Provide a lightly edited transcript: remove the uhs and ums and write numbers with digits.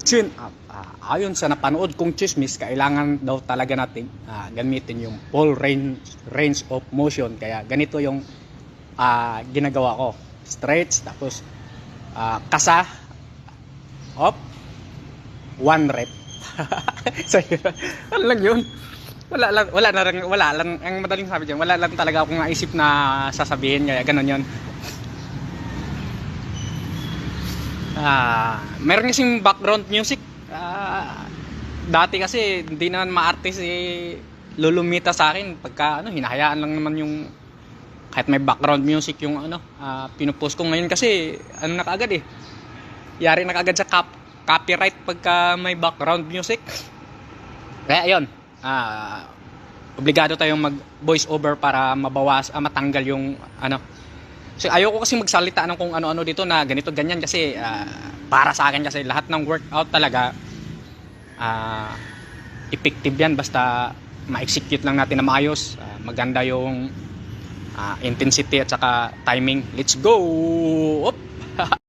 chin up. Ayon sa napanood kong chismis, kailangan daw talaga natin gamitin yung full range of motion. Kaya ganito yung ginagawa ko. Stretch, tapos kasa, up, 1 rep. So, ano lang yun. Wala lang, ang madaling sabi dyan, wala lang talaga akong naisip na sasabihin, kaya ganun yun. Meron kasing background music. Dati kasi hindi naman maarte si Lulumita sa akin pagka hinahayaan lang naman yung kahit may background music yung pinupost ko. Ngayon kasi na kaagad yari na kaagad sa copyright pagka may background music. Kaya ayun, obligado tayong mag voice over para matanggal yung So ayoko kasi magsalita ng kung ano-ano dito na ganito ganyan kasi para sa akin kasi lahat ng workout talaga effective yan basta ma-execute lang natin na maayos, maganda yung intensity at saka timing. Let's go! Op!